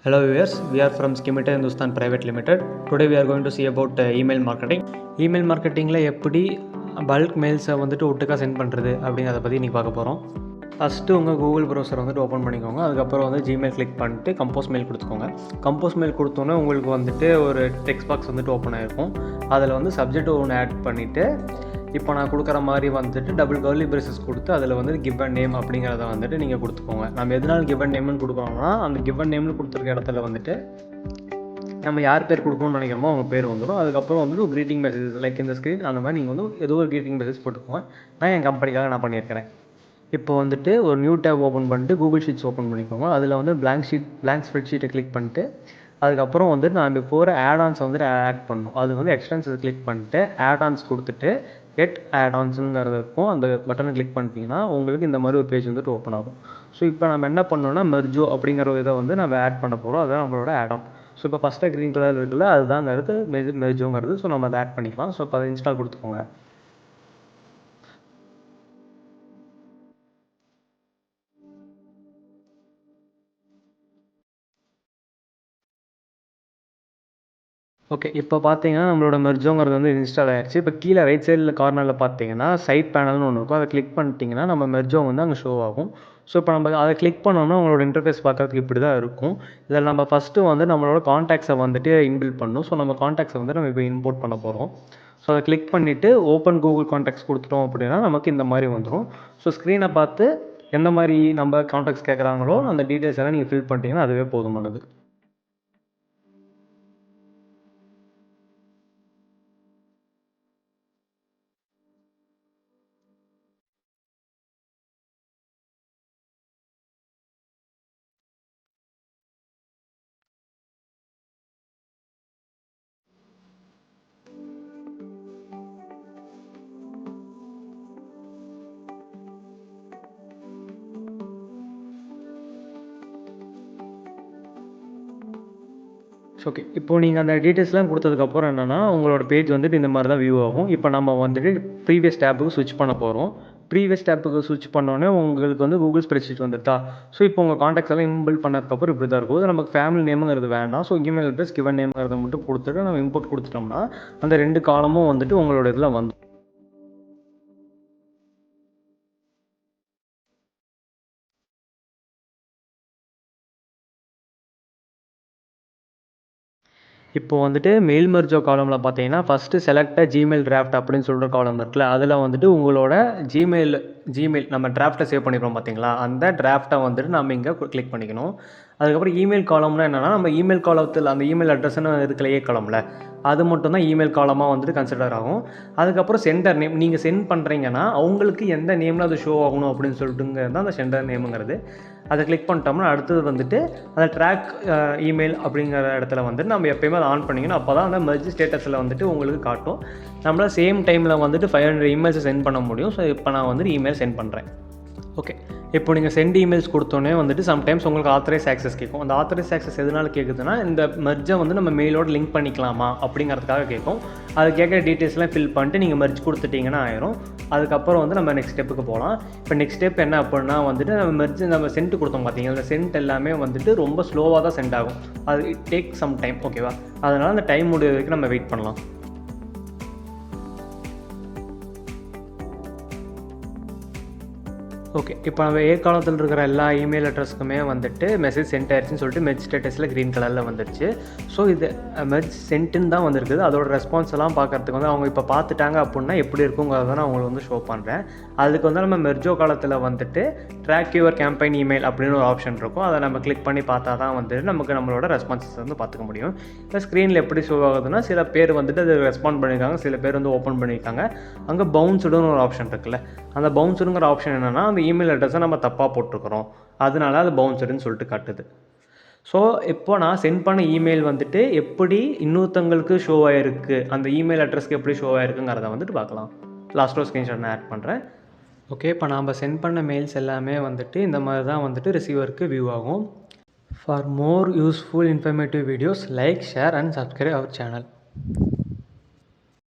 Hello viewers, we are from Skimitar Hindustan Private Limited. Today we are going to see about email marketing. Email marketingல எப்படி bulk மெயில்ஸை வந்துட்டு ஒட்டுக்கா send பண்ணுறது அப்படிங்கிறத பற்றி இன்றைக்கி பார்க்க போகிறோம். ஃபஸ்ட்டு உங்கள் கூகுள் ப்ரௌசர் வந்துட்டு ஓப்பன் பண்ணிக்கோங்க. அதுக்கப்புறம் வந்து ஜிமெயில் கிளிக் பண்ணிட்டு கம்போஸ் மெயில் கொடுத்துக்கோங்க. கம்போஸ் மெயில் கொடுத்தோன்னே உங்களுக்கு வந்துட்டு ஒரு டெக்ஸ்ட் பாக்ஸ் வந்துட்டு ஓப்பன் ஆகிருக்கும். அதில் வந்து சப்ஜெக்ட் ஒன்று ஆட் பண்ணிவிட்டு இப்போ நான் கொடுக்குற மாதிரி வந்துட்டு டபுள் கர்லி பிரேசஸ் கொடுத்து அதில் வந்து கிவன் நேம் அப்படிங்கிறத வந்துட்டு நீங்கள் கொடுத்துக்கோங்க. நம்ம எதனால் கிவன் நேம்னு கொடுக்குறோம்னா அந்த கிவன் நேம்னு கொடுத்துருக்க இடத்துல வந்துட்டு நம்ம யார் பேர் கொடுக்கணும்னு நினைக்கிறோமோ அவங்க பேர் வந்துடும். அதுக்கப்புறம் வந்துட்டு ஒரு க்ரீட்டிங் மெசேஜ் லைக் இந்த ஸ்க்ரீன் அந்த மாதிரி நீங்கள் வந்து ஏதோ ஒரு க்ரீட்டிங் மெசேஜ் போட்டுக்கோங்க. நான் என் கம்பெனிக்காக நான் பண்ணியிருக்கிறேன். இப்போ வந்துட்டு ஒரு நியூ டேப் ஓப்பன் பண்ணிட்டு கூகுள் ஷீட்ஸ் ஓப்பன் பண்ணிக்கோங்க. அதில் வந்து பிளாங்க் ஸ்ப்ரெட்ஷீட்டை கிளிக் பண்ணிட்டு அதுக்கப்புறம் வந்துட்டு நான் இப்போ போகிற ஆட்-ஆன்ஸ் வந்துட்டு ஆட் பண்ணணும். அது வந்து எக்ஸ்டென்ஸை கிளிக் பண்ணிட்டு ஆட்-ஆன்ஸ் கொடுத்துட்டு கெட் ஆட்-ஆன்ஸுங்கிறது இருக்கும். அந்த பட்டனை கிளிக் பண்ணிட்டீங்கன்னா உங்களுக்கு இந்த மாதிரி ஒரு பேஜ் வந்துட்டு ஓப்பன் ஆகும். ஸோ இப்போ நம்ம என்ன பண்ணோம்னா மெர்ஜோ அப்படிங்கிற இதை வந்து நம்ம ஆட் பண்ண போகிறோம். அதுதான் நம்மளோட ஆட்-ஆன். ஸோ இப்போ ஃபஸ்ட்டாக க்ரீன் கலர் இருக்குல்ல அதுதாங்கிறது மெர்ஜோங்கிறது. ஸோ நம்ம அதை ஆட் பண்ணிக்கலாம். ஸோ இப்போ அதை இன்ஸ்டால் கொடுத்துக்கோங்க. ஓகே, இப்போ பார்த்தீங்கன்னா நம்மளோட மெர்ஜோங்கிறது வந்து இன்ஸ்டால் ஆகிடுச்சு. இப்போ கீழே ரைட் சைடில் கார்னரில் பார்த்தீங்கன்னா சைட் பேனல்னு ஒன்று இருக்கும். அதை கிளிக் பண்ணிட்டீங்கன்னா நம்ம மெர்ஜோ வந்து அங்கே ஷோ ஆகும். ஸோ இப்போ நம்ம அதை கிளிக் பண்ணோம்னா உங்களோட இன்டர்ஃபேஸ் பார்க்கறதுக்கு இப்படி தான் இருக்கும். இதில் நம்ம ஃபஸ்ட்டு வந்து நம்மளோட காண்டாக்ட்ஸை வந்துட்டு இன்பில்ட் பண்ணணும். ஸோ நம்ம காண்டாக்ட்ஸை வந்து நம்ம இப்போ இம்போர்ட் பண்ண போகிறோம். ஸோ அதை கிளிக் பண்ணிவிட்டு ஓப்பன் கூகுள் காண்டாக்ட்ஸ் கொடுத்துட்டோம் அப்படின்னா நமக்கு இந்த மாதிரி வந்துடும். ஸோ ஸ்க்ரீனை பார்த்து எந்த மாதிரி நம்ம காண்டாக்ட்ஸ் கேட்குறாங்களோ அந்த டீட்டெயில்ஸ் எல்லாம் நீங்கள் ஃபில் பண்ணிட்டீங்கன்னா அதுவே போதுமானது. ஓகே, இப்போது நீங்கள் அந்த டீட்டெயில்ஸ்லாம் கொடுத்ததுக்கப்புறம் என்னென்னா உங்களோட பேஜ் வந்துட்டு இந்த மாதிரி தான் வியூ ஆகும். இப்போ நம்ம வந்துட்டு ப்ரீவியஸ் டேப்புக்கு ஸ்விட்ச் பண்ண போகிறோம். ப்ரீவியஸ் டேப்புக்கு ஸ்விட்ச் பண்ணோடனே உங்களுக்கு வந்து கூகுள் ஸ்ப்ரெட்ஷீட் வந்துட்டா. ஸோ இப்போ உங்கள் காண்டாக்ட்ஸ் எல்லாம் இன்பில்ட் பண்ணதுக்கப்புறம் இப்படி தான் இருக்கும். நமக்கு ஃபேமிலி நேமுங்கிறது வேண்டாம். ஸோ இமெயில் அட்ரஸ் கிவன் நேம்ங்கிறத மட்டும் கொடுத்துட்டு நம்ம இம்போர்ட் கொடுத்துட்டோம்னா அந்த 2 காலமும் வந்துட்டு உங்களோட இதில் வந்து இப்போது வந்துட்டு மெயில் மெர்ஜோ காலமில் பார்த்தீங்கன்னா ஃபஸ்ட்டு செலக்ட் ஜிமெயில் டிராஃப்ட் அப்படின்னு சொல்கிற காலம் இருக்குல்ல அதில் வந்துட்டு உங்களோட ஜிமெயில் நம்ம டிராஃப்ட்டை சேவ் பண்ணிக்கிறோம் பார்த்தீங்களா அந்த டிராஃப்ட்டை வந்துட்டு நம்ம இங்கே கிளிக் பண்ணிக்கணும். அதுக்கப்புறம் இமெயில் காலம்னா என்னென்னா நம்ம இமெயில் காலத்தில் அந்த இமெயில் அட்ரஸ்ன்னு இருக்குல்ல காலமில் அது மட்டும் தான் இமெயில் காலமாக வந்துட்டு கன்சிடர் ஆகும். அதுக்கப்புறம் சென்டர் நேம் நீங்கள் சென்ட் பண்ணுறீங்கன்னா அவங்களுக்கு எந்த நேமில் அது ஷோ ஆகணும் அப்படின்னு சொல்லிட்டுங்கிறது தான் அந்த சென்டர் நேமுங்கிறது. அதை கிளிக் பண்ணிட்டோம்னா அடுத்தது வந்துட்டு அந்த ட்ராக் இமெயில் அப்படிங்கிற இடத்துல வந்துட்டு நம்ம எப்போயுமே அதை ஆன் பண்ணிக்கணும். அப்போ தான் அந்த மெர்ஜ் ஸ்டேட்டஸில் வந்துட்டு உங்களுக்கு காட்டும். நம்மளால் சேம் டைமில் வந்துட்டு 500 இமெயில்ஸை சென்ட் பண்ண முடியும். ஸோ இப்போ நான் வந்துட்டு இமெயில் சென்ட் பண்ணுறேன். ஓகே, இப்போ நீங்கள் சென்ட் இமெயில்ஸ் கொடுத்தோன்னே வந்துட்டு சம்டைம்ஸ் உங்களுக்கு ஆத்தரைஸ் ஆக்சஸ் கேட்கும். அந்த ஆத்தரைஸ் ஆக்சஸ் எதனால் கேட்குதுன்னா இந்த மெர்ஜை வந்து நம்ம மெயிலோட லிங்க் பண்ணிக்கலாமா அப்படிங்கிறதுக்காக கேட்கும். அது கேட்குற டீட்டெயில்ஸ்லாம் ஃபில் பண்ணிட்டு நீங்கள் மெர்ஜ் கொடுத்துட்டிங்கன்னா ஆயிரும். அதுக்கப்புறம் வந்து நம்ம நெக்ஸ்ட் ஸ்டெப்புக்கு போகலாம். இப்போ நெக்ஸ்ட் ஸ்டெப் என்ன அப்படின்னா வந்துட்டு நம்ம சென்ட் கொடுத்தோம் பார்த்தீங்கன்னா அந்த சென்ட் எல்லாமே வந்துட்டு ரொம்ப ஸ்லோவாக தான் சென்ட் ஆகும். அது இட் டேக் சம் டைம். ஓகேவா, அதனால் அந்த டைம் முடிய வரைக்கும் நம்ம வெயிட் பண்ணலாம். ஓகே, இப்போ நம்ம காலத்தில் இருக்கிற எல்லா இமெயில் அட்ரஸ்க்குமே வந்துட்டு மெசேஜ் சென்ட் ஆயிடுச்சுன்னு சொல்லிட்டு மெர்ஜ் ஸ்டேட்டஸில் க்ரீன் கலரில் வந்துடுச்சு. ஸோ இது மெர்ஜ் சென்ட்டுன்னு தான் வந்திருக்குது. அதோட ரெஸ்பான்ஸ் எல்லாம் பார்க்குறதுக்கு வந்து அவங்க இப்போ பார்த்துட்டாங்க அப்படின்னா எப்படி இருக்குங்கிறத நான் அவங்களுக்கு வந்து ஷோ பண்ணுறேன். அதுக்கு வந்து நம்ம மெர்ஜோ காலத்தில் வந்துட்டு ட்ராக் யுவர் கேம்பெயின் இமெயில் அப்படின்னு ஒரு ஆப்ஷன் இருக்கும். அதை நம்ம கிளிக் பண்ணி பார்த்தா தான் வந்துட்டு நமக்கு நம்மளோட ரெஸ்பான்சஸ் வந்து பார்த்துக்க முடியும். இப்போ ஸ்க்ரீனில் எப்படி ஷோ ஆகுதுன்னா சில பேர் வந்துட்டு அது ரெஸ்பாண்ட் பண்ணியிருக்காங்க, சில பேர் வந்து ஓப்பன் பண்ணியிருக்காங்க. அங்கே பவுன்ஸ்டுன்னு ஒரு ஆப்ஷன் இருக்குல்ல, அந்த பவுன்ஸ்டுங்கிற ஆப்ஷன் என்னென்னா அந்த இமெயில் அட்ரஸை நம்ம தப்பாக போட்டிருக்கிறோம், அதனால அது பவுன்ஸ்டுன்னு சொல்லிட்டு காட்டுது. ஸோ இப்போ நான் சென்ட் பண்ண இமெயில் வந்துட்டு எப்படி இன்னொருத்தங்களுக்கு ஷோ ஆகிருக்கு, அந்த இமெயில் அட்ரஸ்க்கு எப்படி ஷோ ஆகிருக்குங்கிறத வந்துட்டு பார்க்கலாம். லாஸ்ட் ஒரு ஸ்க்ரீன்ஷாட் நான் ஆட் பண்ணுறேன். ஓகே, இப்போ நாம் சென்ட் பண்ண மெயில்ஸ் எல்லாமே வந்துட்டு இந்த மாதிரி தான் வந்துட்டு ரிசீவருக்கு வியூ ஆகும். For more useful informative videos like, share and subscribe our channel.